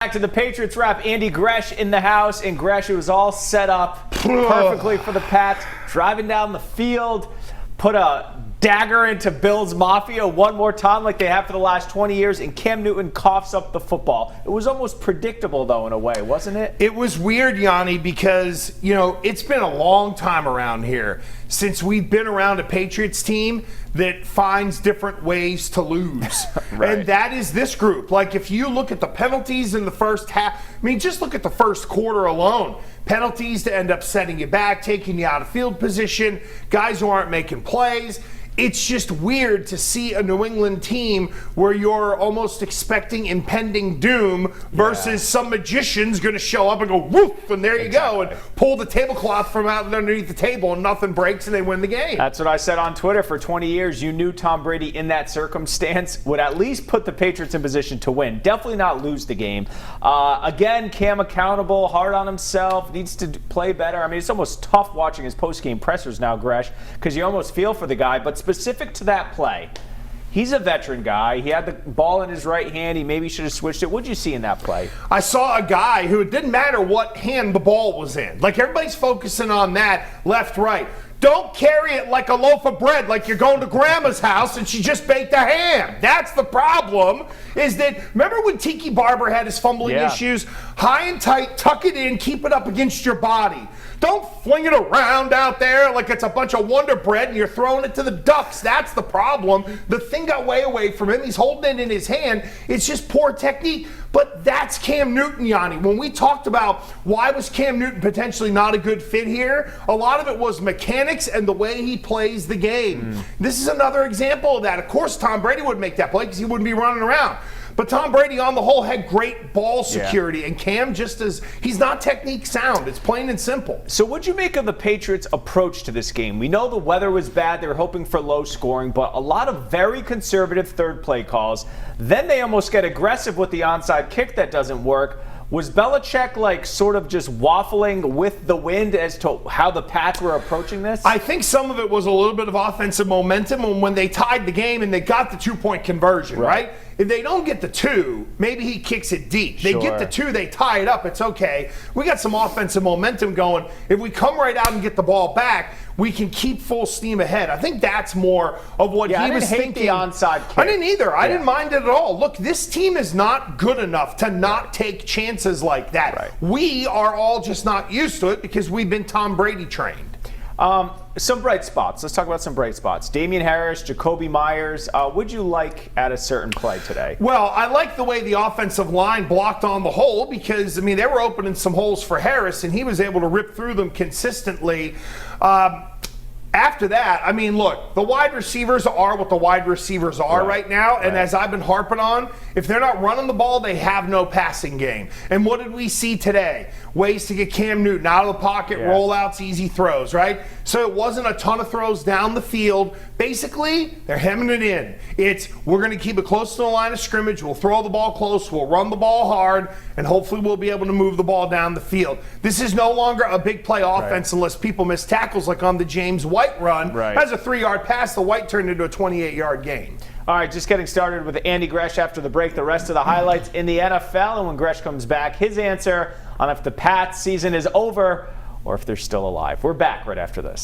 Back to the Patriots rep, Andy Gresh in the house, and Gresh, it was all set up perfectly for the Pats. Driving down the field, put a dagger into Bills Mafia one more time like they have for the last 20 years, and Cam Newton coughs up the football. It was almost predictable, though, in a way, wasn't it? It was weird, Yanni, because, it's been a long time around here since we've been around a Patriots team that finds different ways to lose. Right. And that is this group. Like, if you look at the penalties in the first half, just look at the first quarter alone. Penalties to end up setting you back, taking you out of field position, guys who aren't making plays. It's just weird to see a New England team where you're almost expecting impending doom versus some magician's going to show up and go, woof, and there you go, and pull the tablecloth from out underneath the table and nothing breaks and they win the game. That's what I said on Twitter. For 20 years, you knew Tom Brady in that circumstance would at least put the Patriots in position to win. Definitely not lose the game. Again, Cam accountable, hard on himself, needs to play better. It's almost tough watching his post-game pressers now, Gresh, because you almost feel for the guy. But specific to that play, he's a veteran guy. He had the ball in his right hand. He maybe should have switched it. What did you see in that play? I saw a guy who, it didn't matter what hand the ball was in. Like, everybody's focusing on that left, right. Don't carry it like a loaf of bread, like you're going to grandma's house and she just baked a ham. That's the problem, is that, remember when Tiki Barber had his fumbling issues? High and tight, tuck it in, keep it up against your body. Don't fling it around out there like it's a bunch of Wonder Bread and you're throwing it to the ducks. That's the problem. The thing got way away from him. He's holding it in his hand. It's just poor technique. But that's Cam Newton, Yanni. When we talked about why was Cam Newton potentially not a good fit here, a lot of it was mechanics and the way he plays the game. This is another example of that. Of course, Tom Brady would make that play because he wouldn't be running around. But Tom Brady, on the whole, had great ball security, and Cam he's not technique sound. It's plain and simple. So what'd you make of the Patriots' approach to this game? We know the weather was bad. They were hoping for low scoring, but a lot of very conservative third play calls. Then they almost get aggressive with the onside kick that doesn't work. Was Belichick sort of just waffling with the wind as to how the Pats were approaching this? I think some of it was a little bit of offensive momentum, and when they tied the game and they got the 2-point conversion, right? If they don't get the 2, maybe he kicks it deep. They get the 2, they tie it up, it's okay. We got some offensive momentum going. If we come right out and get the ball back, we can keep full steam ahead. I think that's more of what he was thinking. I didn't hate the onside kick. I didn't either. I didn't mind it at all. Look, this team is not good enough to not take chances like that. Right. We are all just not used to it because we've been Tom Brady trained. Some bright spots. Let's talk about some bright spots. Damian Harris, Jacoby Myers. What'd you like at a certain play today? Well, I like the way the offensive line blocked on the hole because, they were opening some holes for Harris, and he was able to rip through them consistently. After that, look, the wide receivers are what the wide receivers are right now. And as I've been harping on, if they're not running the ball, they have no passing game. And what did we see today? Ways to get Cam Newton out of the pocket, rollouts, easy throws, right? So it wasn't a ton of throws down the field. Basically, they're hemming it in. We're going to keep it close to the line of scrimmage. We'll throw the ball close. We'll run the ball hard. And hopefully we'll be able to move the ball down the field. This is no longer a big play offense unless people miss tackles like on the James White run. As a 3-yard pass, the White turned into a 28-yard gain. All right, just getting started with Andy Gresh after the break. The rest of the highlights in the NFL. And when Gresh comes back, his answer on if the Pats season is over or if they're still alive. We're back right after this.